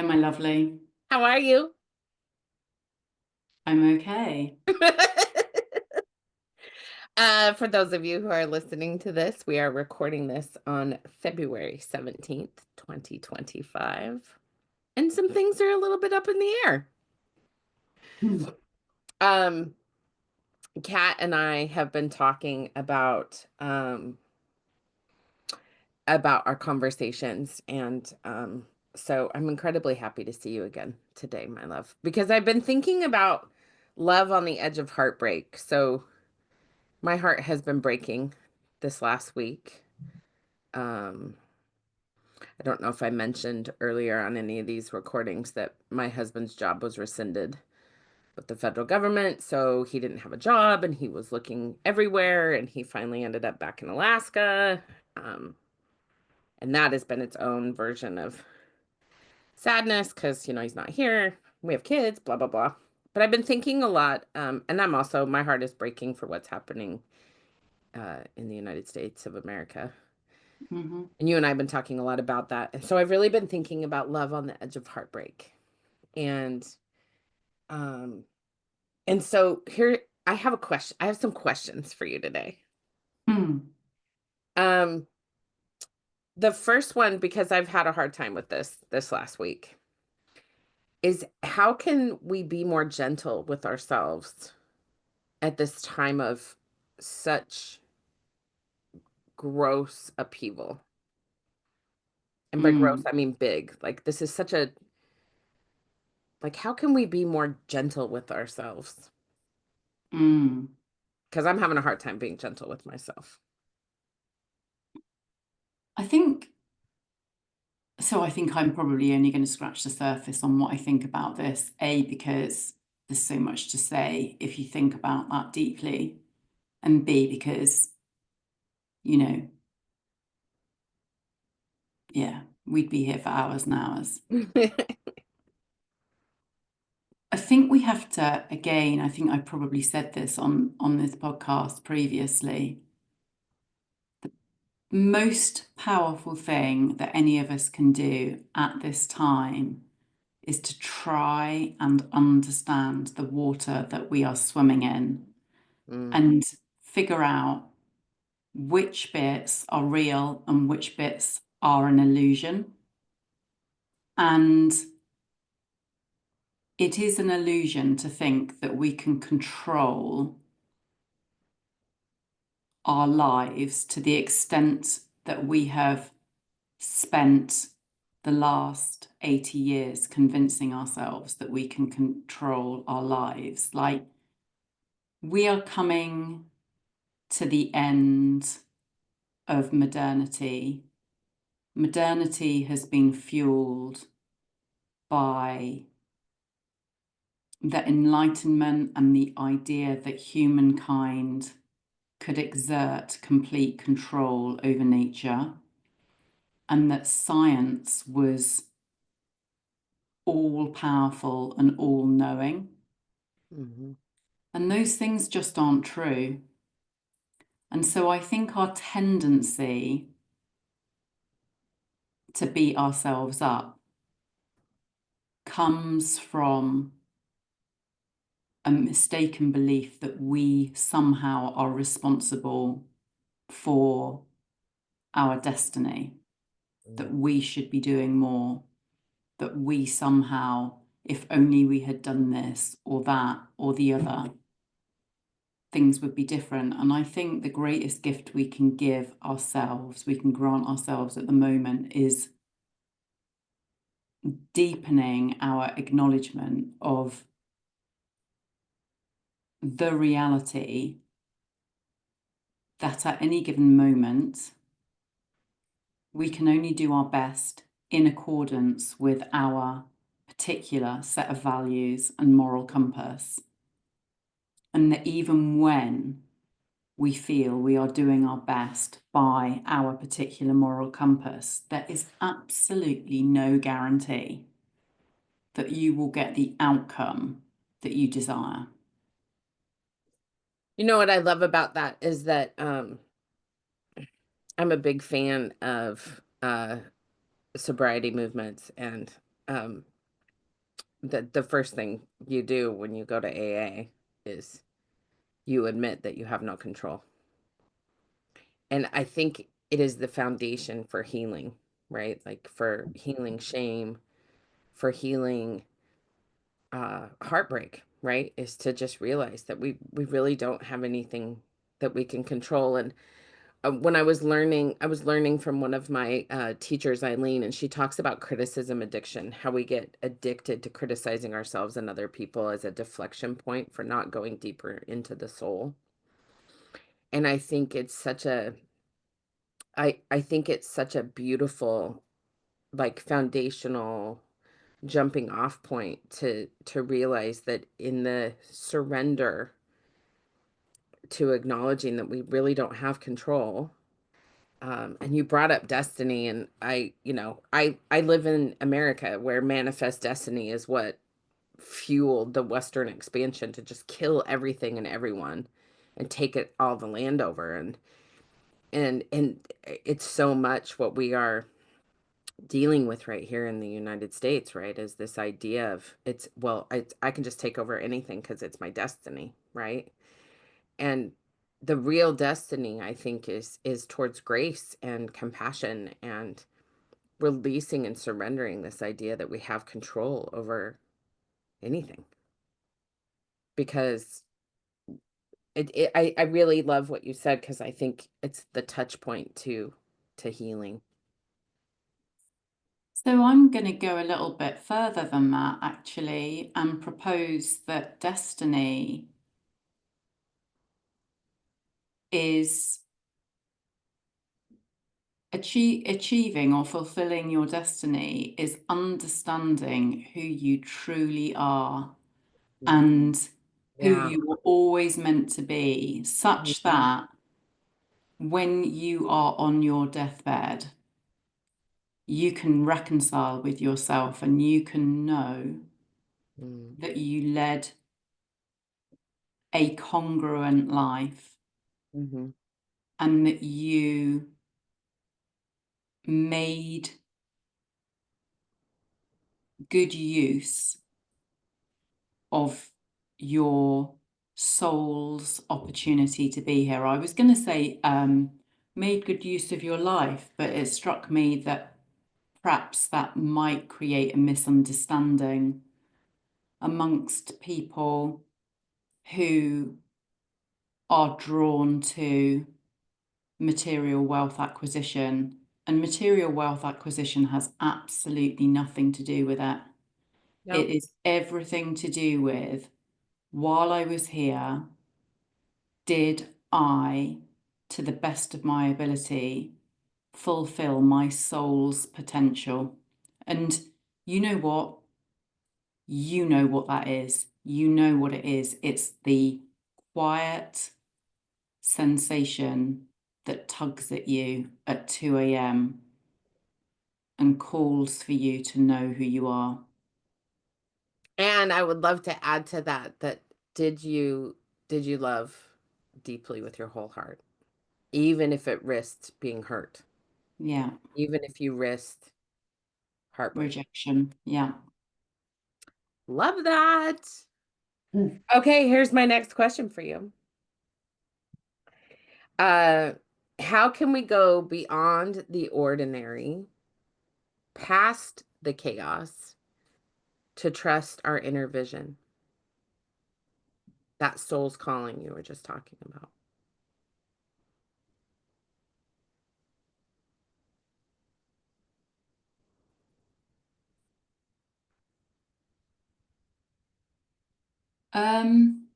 Hello, my lovely. How are you? I'm okay. For those of you who are listening to this, we are recording this on February 17th, 2025. And some things are a little bit up in the air. Hmm. Um, Kat and I have been talking about our conversations and so I'm incredibly happy to see you again today, my love, because I've been thinking about love on the edge of heartbreak. So my heart has been breaking this last week. Um, I don't know if I mentioned earlier on any of these recordings that my husband's job was rescinded with the federal government. So he didn't have a job and he was looking everywhere and he finally ended up back in Alaska. Um, and that has been its own version of sadness because, he's not here. We have kids, blah, blah, blah. But I've been thinking a lot. And my heart is breaking for what's happening in the United States of America. Mm-hmm. And you and I have been talking a lot about that. And so I've really been thinking about love on the edge of heartbreak. And um and so here I have a question. I have some questions for you today. Hmm. Um the first one, because I've had a hard time with this last week, is how can we be more gentle with ourselves at this time of such gross upheaval? And by gross, Hmm. I mean big. Like this is such a how can we be more gentle with ourselves? Hmm. Because I'm having a hard time being gentle with myself. I think so. I think I'm probably only going to scratch the surface on what I think about this. A, because there's so much to say if you think about that deeply, and B, because, you know, yeah, we'd be here for hours and hours. I think we have to, again, I think I probably said this on this podcast previously. Most powerful thing that any of us can do at this time is to try and understand the water that we are swimming in Mm, and figure out which bits are real and which bits are an illusion. And it is an illusion to think that we can control our lives to the extent that we have spent the last 80 years convincing ourselves that we can control our lives. Like, we are coming to the end of modernity. Modernity has been fueled by the Enlightenment and the idea that humankind could exert complete control over nature, and that science was all powerful and all knowing. mhm, And those things just aren't true. And so I think our tendency to beat ourselves up comes from a mistaken belief that we somehow are responsible for our destiny, that mm, we should be doing more, that we somehow, if only we had done this or that or the other, things would be different. And I think the greatest gift we can give ourselves, we can grant ourselves at the moment, is deepening our acknowledgement of the reality that at any given moment, we can only do our best in accordance with our particular set of values and moral compass. And that even when we feel we are doing our best by our particular moral compass, there is absolutely no guarantee that you will get the outcome that you desire. You know what I love about that is that I'm a big fan of sobriety movements and the first thing you do when you go to AA is you admit that you have no control. And I think it is the foundation for healing, right? Like for healing shame, for healing heartbreak, right? Is to just realize that we really don't have anything that we can control. And when I was learning from one of my teachers, Eileen, and she talks about criticism addiction, how we get addicted to criticizing ourselves and other people as a deflection point for not going deeper into the soul. And I think it's such a I think it's such a beautiful, like, foundational jumping off point to realize that in the surrender to acknowledging that we really don't have control. And you brought up destiny, and I live in America where manifest destiny is what fueled the Western expansion to just kill everything and everyone and take it all the land over. And it's so much what we are dealing with right here in the United States, right? Is this idea of it's, well, I can just take over anything because it's my destiny, right? And the real destiny, I think, is towards grace and compassion and releasing and surrendering this idea that we have control over anything. Because I really love what you said, because I think it's the touch point to healing. So I'm going to go a little bit further than that, actually, and propose that destiny is achieving or fulfilling your destiny is understanding who you truly are Mm. and who Yeah. you were always meant to be, such Mhm. that when you are on your deathbed, you can reconcile with yourself and you can know Mm. that you led a congruent life Mhm. and that you made good use of your soul's opportunity to be here. I was going to say made good use of your life, but it struck me that perhaps that might create a misunderstanding amongst people who are drawn to material wealth acquisition. And material wealth acquisition has absolutely nothing to do with it. It No. is everything to do with, while I was here, did I, to the best of my ability, fulfill my soul's potential? And you know what? You know what that is. You know what it is. It's the quiet sensation that tugs at you at 2 a.m. and calls for you to know who you are. And I would love to add to that that did you did you love deeply with your whole heart, even if it risked being hurt, Yeah, even if you risked heartbreak? rejection. Yeah. Love that. Mm. Okay, here's my next question for you. Uh, how can we go beyond the ordinary, past the chaos, to trust our inner vision? That soul's calling you were just talking about. Um,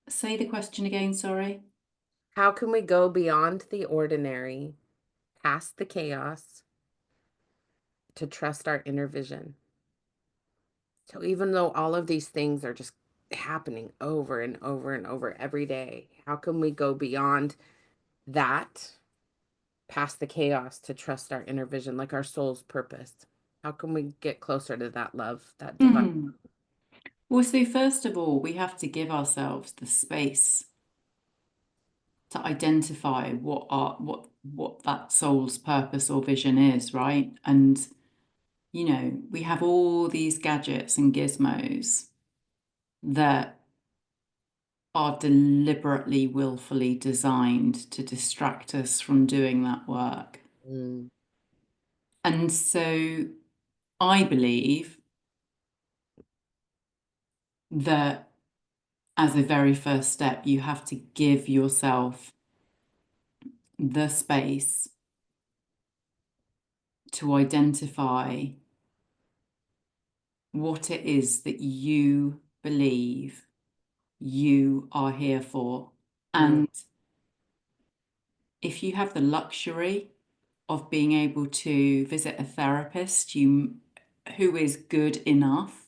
Say the question again, sorry. How can we go beyond the ordinary, past the chaos, to trust our inner vision? So even though all of these things are just happening over and over and over every day, how can we go beyond that, past the chaos, to trust our inner vision, like our soul's purpose? How can we get closer to that love, that divine? Mhm. Well, so first of all, we have to give ourselves the space to identify what that soul's purpose or vision is, right? And we have all these gadgets and gizmos that are deliberately, willfully designed to distract us from doing that work. Mm. And so I believe that as a very first step, you have to give yourself the space to identify what it is that you believe you are here for. Mm. And if you have the luxury of being able to visit a therapist who is good enough,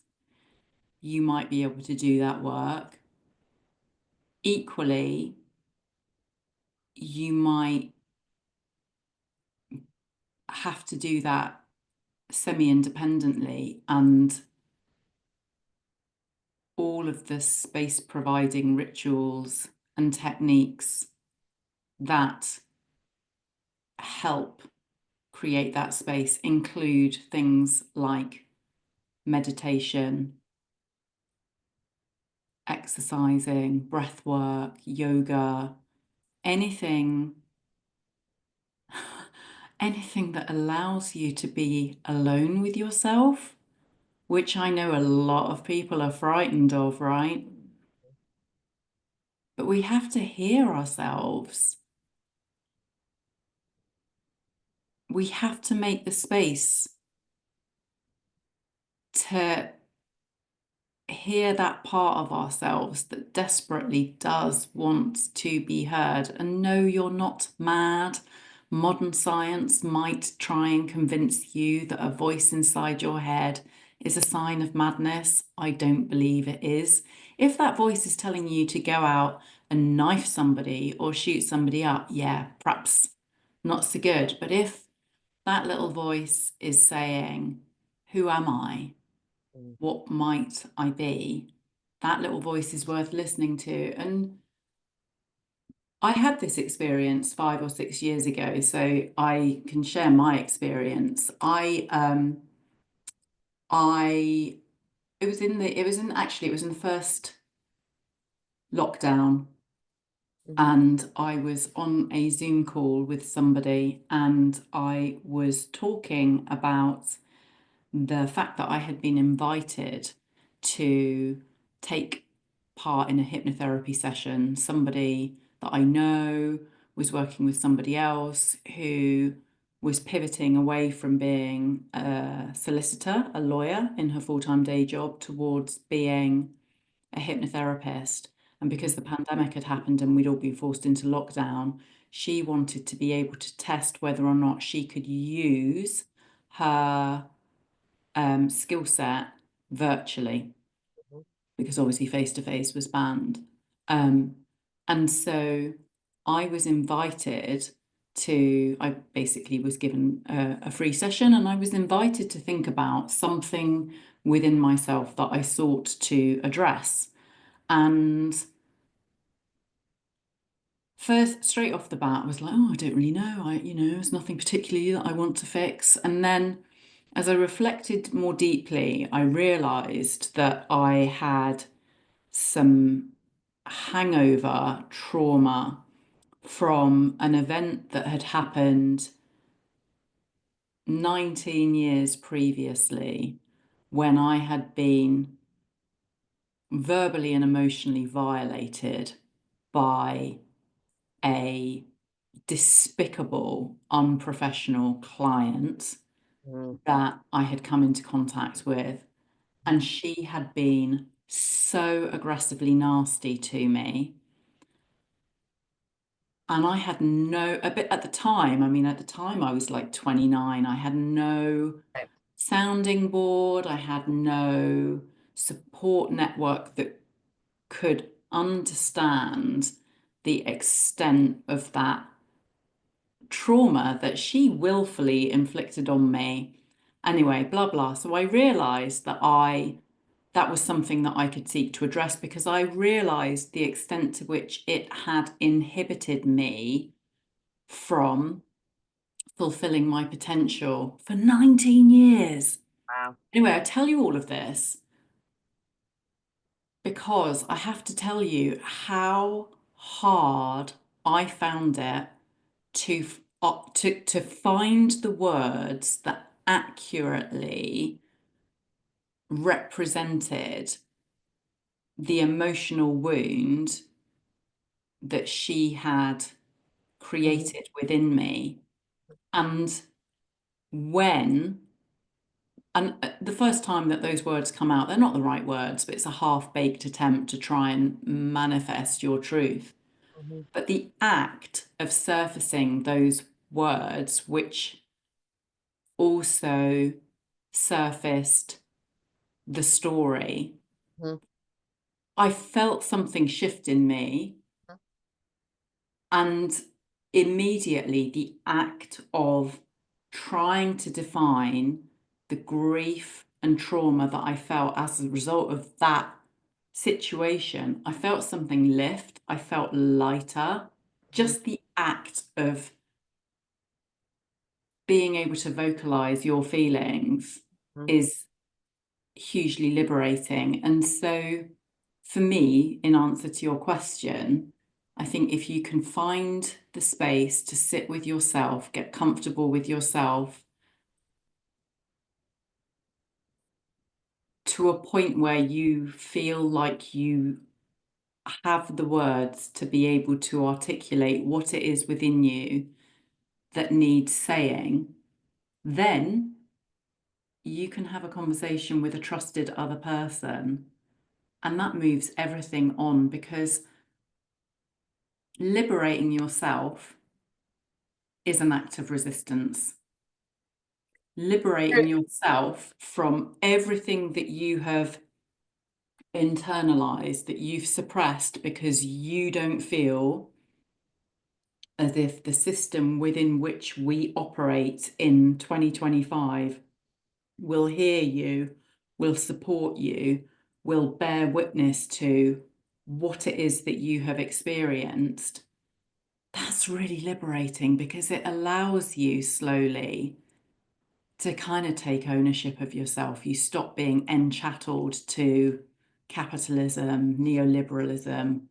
you might be able to do that work. Equally, you might have to do that semi-independently, and all of the space providing rituals and techniques that help create that space include things like meditation, exercising, breath work, yoga, anything anything that allows you to be alone with yourself, which I know a lot of people are frightened of, right? But we have to hear ourselves. We have to make the space to hear that part of ourselves that desperately does want to be heard. And no, you're not mad. Modern science might try and convince you that a voice inside your head is a sign of madness. I don't believe it is. If that voice is telling you to go out and knife somebody or shoot somebody up, yeah, perhaps not so good. But if that little voice is saying, who am I? Mm. What might I be? That little voice is worth listening to. And I had this experience 5 or 6 years ago, so I can share my experience. I it was in the first lockdown, Mhm. and I was on a Zoom call with somebody, and I was talking about the fact that I had been invited to take part in a hypnotherapy session. Somebody that I know was working with somebody else who was pivoting away from being a solicitor, a lawyer in her full-time day job, towards being a hypnotherapist. And because the pandemic had happened and we'd all been forced into lockdown, she wanted to be able to test whether or not she could use her skill set virtually, Mhm. because obviously face to face was banned. Um, and so I was invited I basically was given a free session, and I was invited to think about something within myself that I sought to address. And first, straight off the bat, I was like, oh, I don't really know. There's nothing particularly that I want to fix. And then as I reflected more deeply, I realized that I had some hangover trauma from an event that had happened 19 years previously, when I had been verbally and emotionally violated by a despicable, unprofessional client Mm. that I had come into contact with. And she had been so aggressively nasty to me. And I had a bit at the time, I mean, at the time I was like 29, I had no Right. sounding board, I had no support network that could understand the extent of that trauma that she willfully inflicted on me. Anyway, blah, blah. So I realized that was something that I could seek to address, because I realized the extent to which it had inhibited me from fulfilling my potential for 19 years. Wow. Anyway, I tell you all of this because I have to tell you how hard I found it to find the words that accurately represented the emotional wound that she had Mhm, created within me. And when, and the first time that those words come out, they're not the right words, but it's a half-baked attempt to try and manifest your truth. mhm, But the act of surfacing those words, which also surfaced the story, mhm, I felt something shift in me. And immediately, the act of trying to define the grief and trauma that I felt as a result of that situation, I felt something lift. I felt lighter. mhm, Just the act of being able to vocalize your feelings mhm. is hugely liberating. And so, for me, in answer to your question, I think if you can find the space to sit with yourself, get comfortable with yourself to a point where you feel like you have the words to be able to articulate what it is within you that needs saying, then you can have a conversation with a trusted other person. And that moves everything on because liberating yourself is an act of resistance. Liberating yourself from everything that you have internalized, that you've suppressed because you don't feel as if the system within which we operate in 2025 will hear you, will support you, will bear witness to what it is that you have experienced. That's really liberating because it allows you slowly to kind of take ownership of yourself. You stop being enchattled to capitalism, neoliberalism,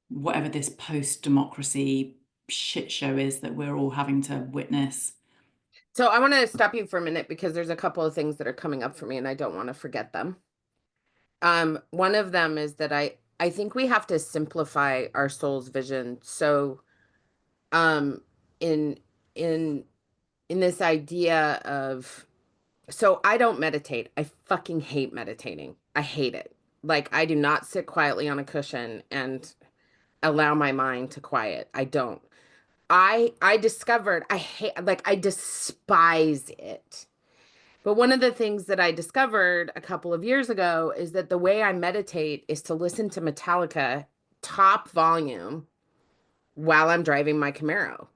whatever this post-democracy shit show is that we're all having to witness. So I want to stop you for a minute because there's a couple of things that are coming up for me and I don't want to forget them. One of them is that I think we have to simplify our soul's vision. So um in in in this idea of, so I don't meditate. I fucking hate meditating. I hate it. Like I do not sit quietly on a cushion and allow my mind to quiet. I don't. I discovered I hate, like I despise it. But one of the things that I discovered a couple of years ago is that the way I meditate is to listen to Metallica top volume while I'm driving my Camaro.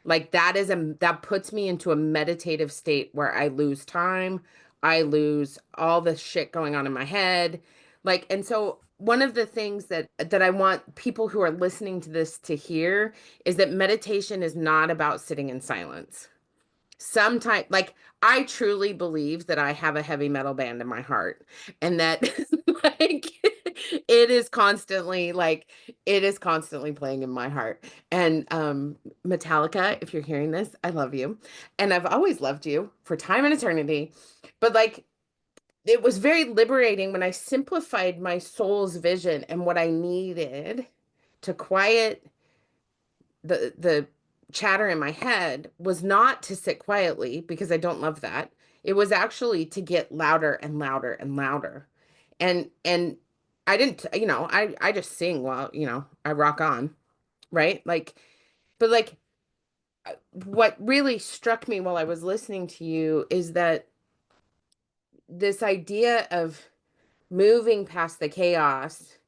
Like that puts me into a meditative state where I lose time, I lose all the shit going on in my head. Like, and so one of the things that I want people who are listening to this to hear is that meditation is not about sitting in silence. Sometimes, like, I truly believe that I have a heavy metal band in my heart and that like it is constantly like it is constantly playing in my heart. And Metallica, if you're hearing this, I love you. And I've always loved you for time and eternity. But like it was very liberating when I simplified my soul's vision and what I needed to quiet the chatter in my head was not to sit quietly because I don't love that. It was actually to get louder and louder and louder. And I didn't, I just sing while, I rock on, right? Like, but like what really struck me while I was listening to you is that this idea of moving past the chaos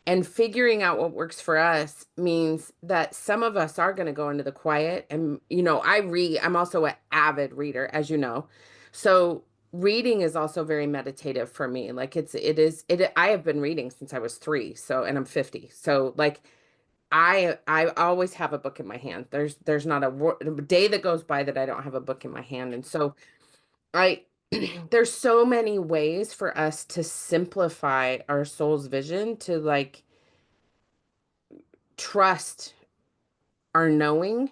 and figuring out what works for us means that some of us are going to go into the quiet. And, I'm also an avid reader, as you know. So reading is also very meditative for me. Like I have been reading since I was 3. So, and I'm 50. So like, I always have a book in my hand. There's not a day that goes by that I don't have a book in my hand. And so I, there's so many ways for us to simplify our soul's vision to like trust our knowing,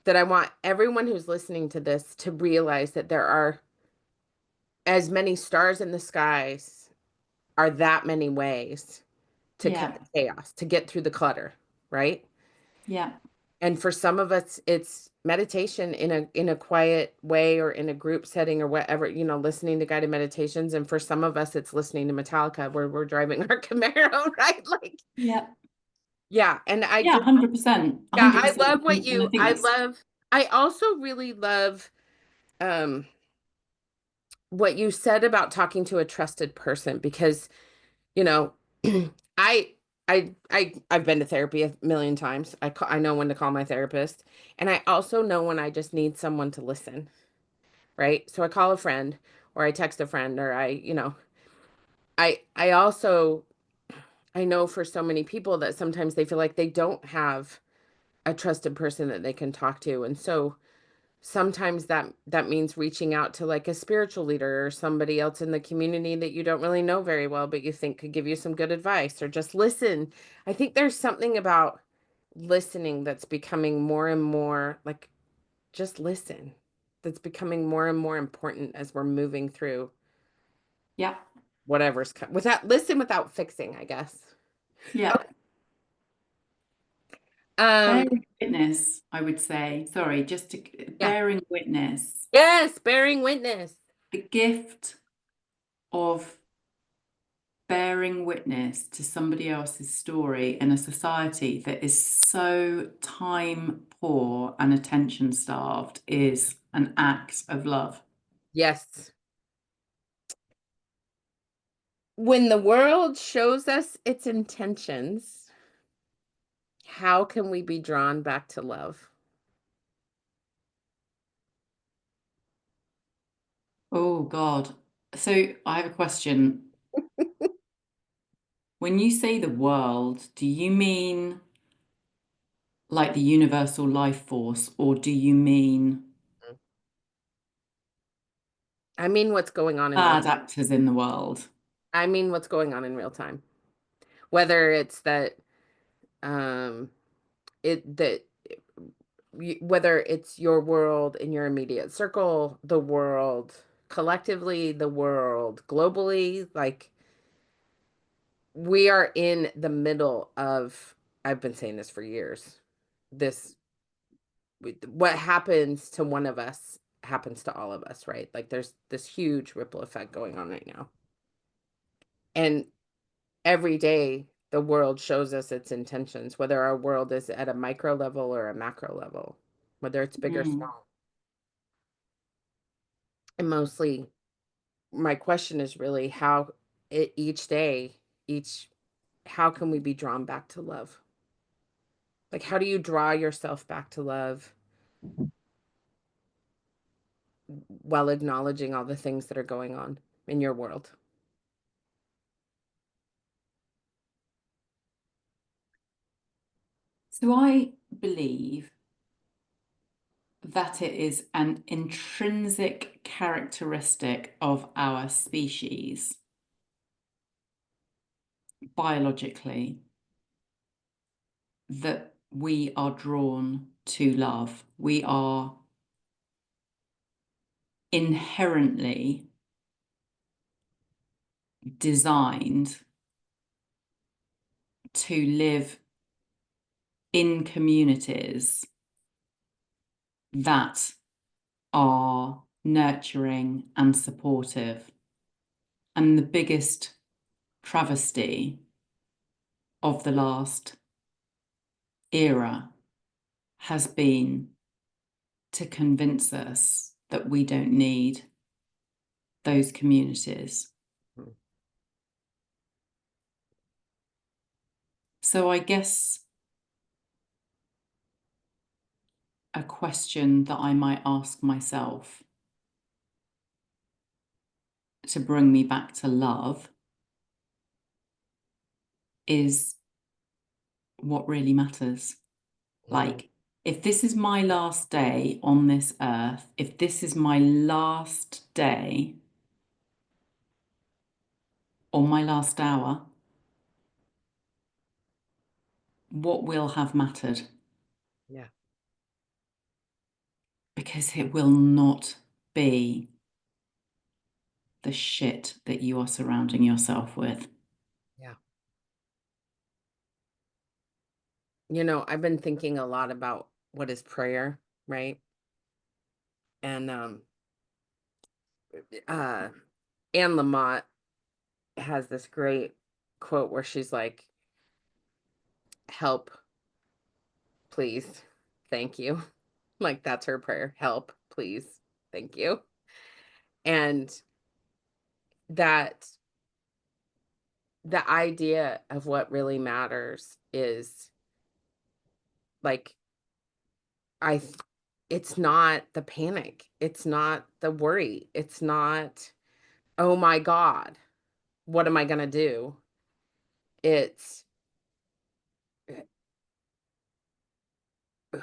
that I want everyone who's listening to this to realize that there are as many stars in the skies, are that many ways to cut Yeah. the chaos, to get through the clutter, right? Yeah. And for some of us, it's meditation in a quiet way or in a group setting or whatever, you know, listening to guided meditations. And for some of us, it's listening to Metallica where we're driving our Camaro, right? Like, Yeah. yeah. And I Yeah, just, 100%. yeah, I 100%. love what And I you, think that's, I also really love um what you said about talking to a trusted person because, you know, I I've been to therapy a million times. I know when to call my therapist, and I also know when I just need someone to listen, right? So I call a friend or I text a friend or I also I know for so many people that sometimes they feel like they don't have a trusted person that they can talk to. And so sometimes that means reaching out to like a spiritual leader or somebody else in the community that you don't really know very well but you think could give you some good advice or just listen. I think there's something about listening that's becoming more and more like just listen. That's becoming more and more important as we're moving through yeah. without listen without fixing, I guess. Yeah. Okay. Um Bearing witness, I would say, sorry, just to yeah. bearing witness, Yes, bearing witness. the gift of bearing witness to somebody else's story in a society that is so time poor and attention starved is an act of love. Yes. When the world shows us its intentions, how can we be drawn back to love? Oh God. So I have a question. When you say the world, do you mean like the universal life force, or do you mean I mean what's going on in real bad actors in the world? I mean what's going on in real time. Whether it's that um it that whether it's your world in your immediate circle, the world collectively, the world globally, like we are in the middle of, I've been saying this for years. This what happens to one of us happens to all of us, right? Like there's this huge ripple effect going on right now. And every day the world shows us its intentions, whether our world is at a micro level or a macro level, whether it's big or Mm. small. And mostly my question is really how each day, each how can we be drawn back to love? Like how do you draw yourself back to love while acknowledging all the things that are going on in your world? So I believe that it is an intrinsic characteristic of our species, biologically, that we are drawn to love. We are inherently designed to live in communities that are nurturing and supportive. And the biggest travesty of the last era has been to convince us that we don't need those communities. Mhm. So I guess a question that I might ask myself to bring me back to love is what really matters. Mhm. Like, If this is my last day on this earth, if this is my last day or my last hour, what will have mattered? Yeah. Because it will not be the shit that you are surrounding yourself with. Yeah. I've been thinking a lot about what is prayer, right? And uh Anne Lamott has this great quote where she's like, help, please, thank you. Like that's her prayer. Help, please, thank you. And that the idea of what really matters is like I th- it's not the panic. It's not the worry. It's not, oh my God, what am I gonna do? It's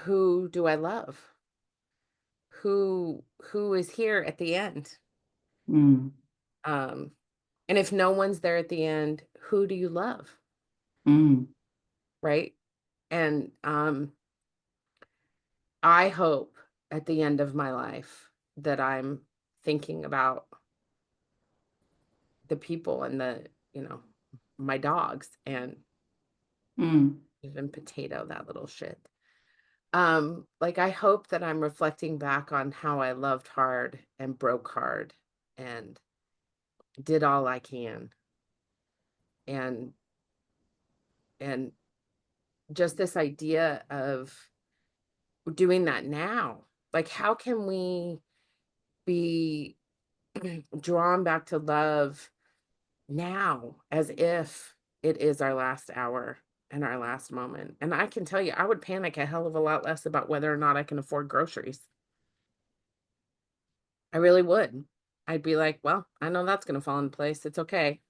who do I love? Who is here at the end? Mm, Um, and if no one's there at the end, who do you love? mm, Right? And I hope at the end of my life that I'm thinking about the people and my dogs and mm, even Potato, that little shit. Like I hope that I'm reflecting back on how I loved hard and broke hard and did all I can and and just this idea of doing that now. Like how can we be drawn back to love now as if it is our last hour and our last moment? And I can tell you, I would panic a hell of a lot less about whether or not I can afford groceries. I really would. I'd be like, well, I know that's going to fall in place. It's okay.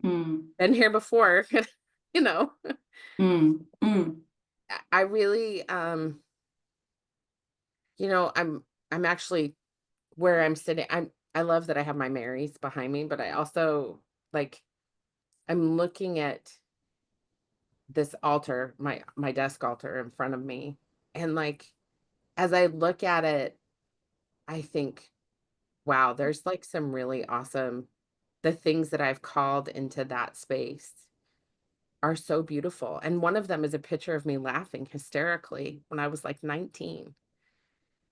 mm, Been here before, you know. mm, mm, I really I'm actually where I'm sitting. I love that I have my Marys behind me, but I also like I'm looking at this altar, my desk altar in front of me. And like as I look at it, I think, wow, there's like some really awesome the things that I've called into that space are so beautiful. And one of them is a picture of me laughing hysterically when I was like 19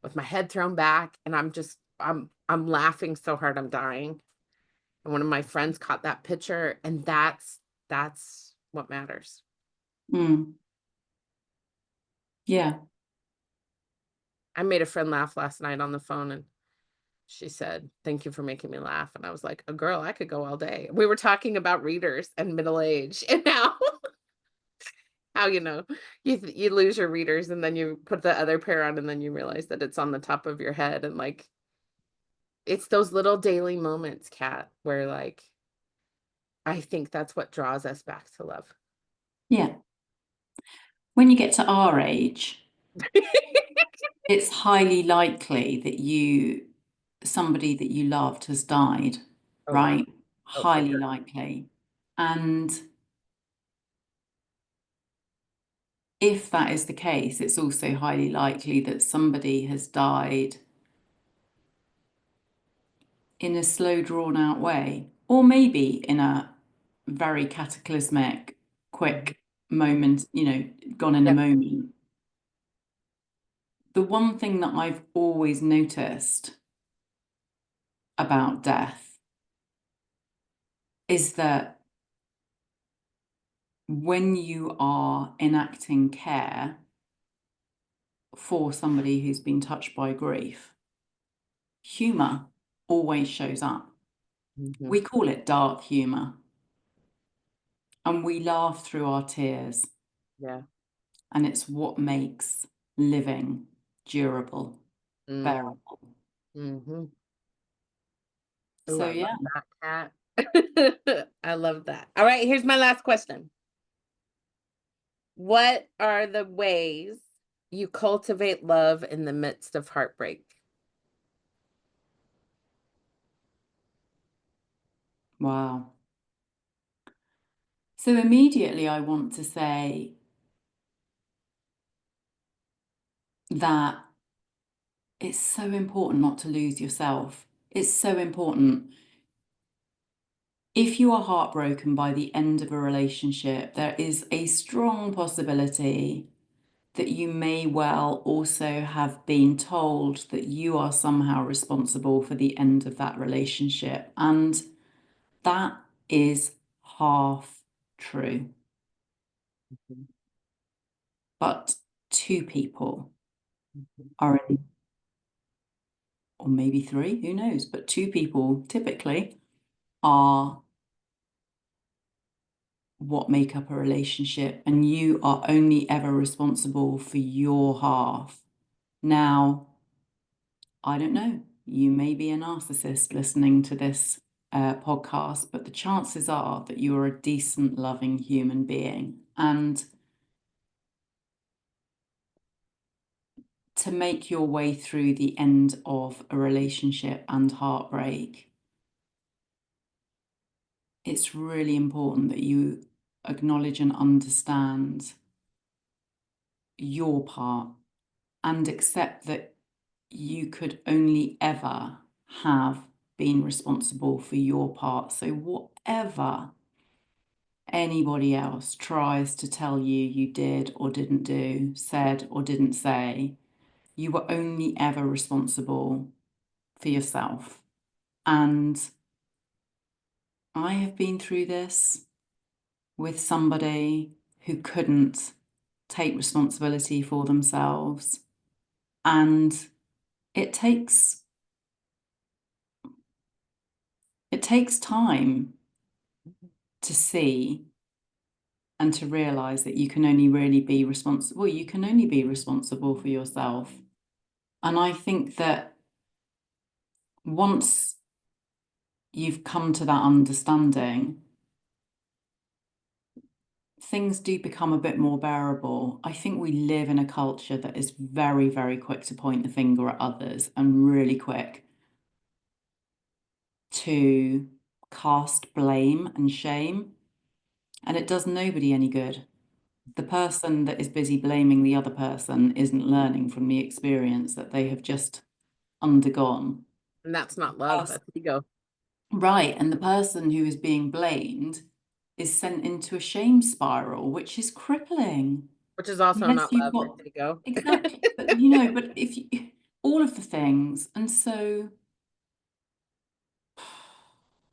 with my head thrown back and I'm laughing so hard I'm dying. And one of my friends caught that picture and that's what matters. mm. Yeah. I made a friend laugh last night on the phone and she said, "Thank you for making me laugh." And I was like, "A girl, I could go all day." We were talking about readers and middle age and how you lose your readers and then you put the other pair on and then you realize that it's on the top of your head and like it's those little daily moments, Kat, where like I think that's what draws us back to love. Yeah. When you get to our age, it's highly likely that somebody that you loved has died, Oh yeah. right? Oh, for Highly sure. likely. And if that is the case, it's also highly likely that somebody has died in a slow, drawn out way, or maybe in a very cataclysmic, Mhm. quick moment, gone in a Yeah. moment. The one thing that I've always noticed about death is that when you are enacting care for somebody who's been touched by grief, humor always shows up. Mhm. We call it dark humor, and we laugh through our tears, Yeah. and it's what makes living durable, Mm. bearable. Mhm. Oh, So, I love yeah. that, Kat. I love that. All right, here's my last question. What are the ways you cultivate love in the midst of heartbreak? Wow. So immediately I want to say that it's so important not to lose yourself. It's so important. If you are heartbroken by the end of a relationship, there is a strong possibility that you may well also have been told that you are somehow responsible for the end of that relationship. And that is half true. Mhm. But two people Mhm. are in, or maybe three, who knows? But two people typically are what make up a relationship, and you are only ever responsible for your half. Now, I don't know, you may be a narcissist listening to this podcast, but the chances are that you are a decent, loving human being. And to make your way through the end of a relationship and heartbreak, it's really important that you acknowledge and understand your part and accept that you could only ever have been responsible for your part. So, whatever anybody else tries to tell you you did or didn't do, said or didn't say, you were only ever responsible for yourself. And I have been through this with somebody who couldn't take responsibility for themselves. And it takes it takes time to see and to realize that you can only really be responsible. You can only be responsible for yourself. And I think that once you've come to that understanding, things do become a bit more bearable. I think we live in a culture that is very, very quick to point the finger at others and really quick to cast blame and shame. And it does nobody any good. The person that is busy blaming the other person isn't learning from the experience that they have just undergone. And that's not love, that's ego. Right. And the person who is being blamed is sent into a shame spiral, which is crippling. Which is also Unless not you've love, got it's ego. exactly, but but if you all of the things, and so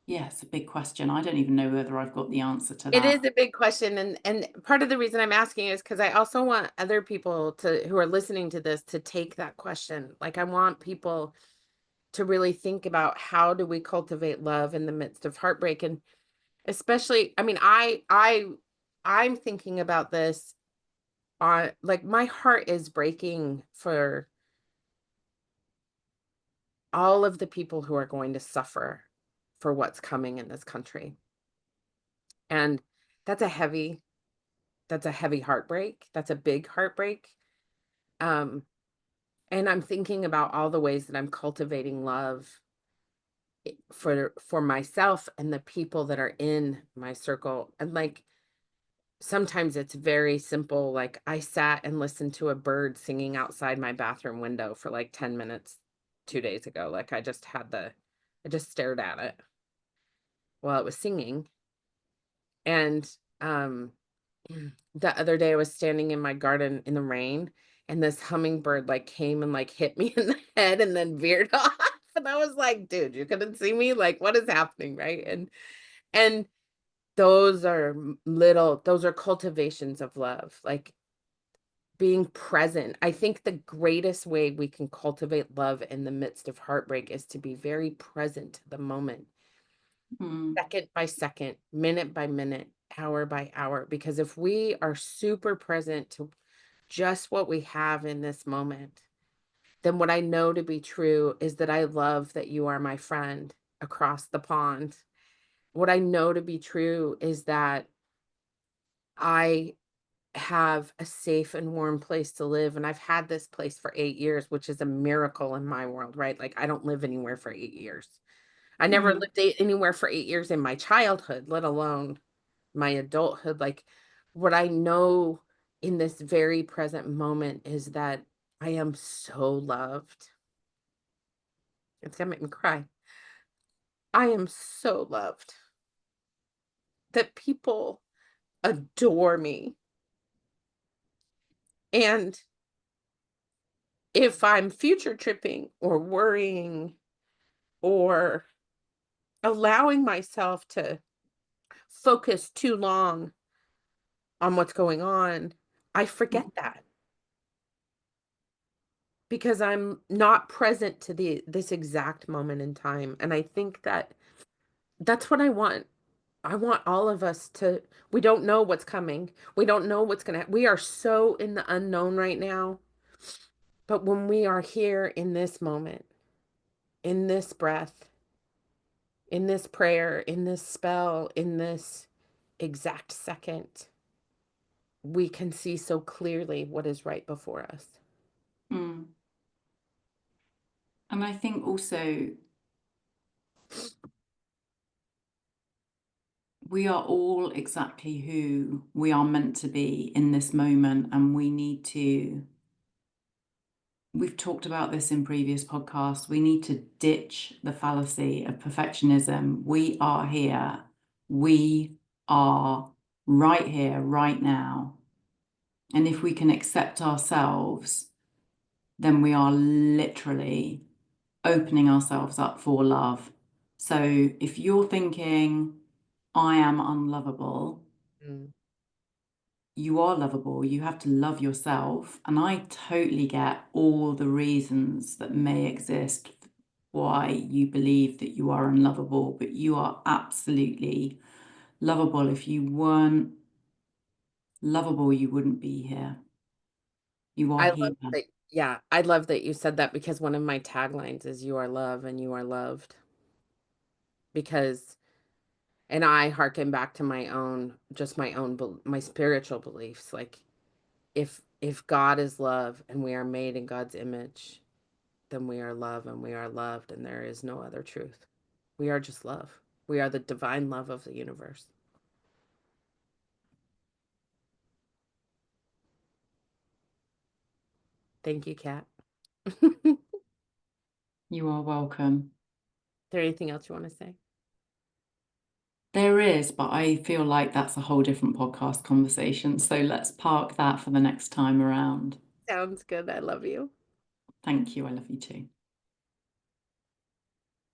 yeah, it's a big question. I don't even know whether I've got the answer to It that. is a big question, and part of the reason I'm asking is because I also want other people to who are listening to this to take that question. Like, I want people to really think about how do we cultivate love in the midst of heartbreak, and especially, I mean, I'm thinking about this on, like, my heart is breaking for all of the people who are going to suffer for what's coming in this country. And that's a heavy that's a heavy heartbreak. That's a big heartbreak. Um, and I'm thinking about all the ways that I'm cultivating love for myself and the people that are in my circle. And like sometimes it's very simple. Like I sat and listened to a bird singing outside my bathroom window for like 10 minutes 2 days ago. Like I just stared at it while it was singing. And the other day I was standing in my garden in the rain and this hummingbird like came and like hit me in the head and then veered off. And I was like, dude, you couldn't see me? Like, what is happening? Right. And those are cultivations of love, like being present. I think the greatest way we can cultivate love in the midst of heartbreak is to be very present to the moment, Mm, second by second, minute by minute, hour by hour. Because if we are super present to just what we have in this moment, then what I know to be true is that I love that you are my friend across the pond. What I know to be true is that I have a safe and warm place to live, and I've had this place for 8 years, which is a miracle in my world, right? Like, I don't live anywhere for 8 years. I never Mm, lived anywhere for 8 years in my childhood, let alone my adulthood. Like, what I know in this very present moment is that I am so loved. It's gonna make me cry. I am so loved that people adore me. And if I'm future tripping or worrying or allowing myself to focus too long on what's going on, I forget mm, that because I'm not present to this exact moment in time. And I think that that's what I want. I want all of us to, we don't know what's coming. We don't know what's going to, we are so in the unknown right now. But when we are here in this moment, in this breath, in this prayer, in this spell, in this exact second, we can see so clearly what is right before us. mm. And I think also we are all exactly who we are meant to be in this moment, and we need to, we've talked about this in previous podcasts, we need to ditch the fallacy of perfectionism. We are here. We are right here, right now. And if we can accept ourselves, then we are literally opening ourselves up for love. So if you're thinking, I am unlovable, Mm. you are lovable. You have to love yourself. And I totally get all the reasons that may exist why you believe that you are unlovable, but you are absolutely lovable. If you weren't lovable, you wouldn't be here. You are I here. love that. Yeah, I love that you said that because one of my taglines is you are love and you are loved. Because, and I hearken back to my own, just my own, my spiritual beliefs. Like, if God is love and we are made in God's image, then we are love and we are loved, and there is no other truth. We are just love. We are the divine love of the universe. Thank you, Kat. Is You are welcome. there anything else you want to say? There is, but I feel like that's a whole different podcast conversation. So let's park that for the next time around. Sounds good. I love you. Thank you. I love you too.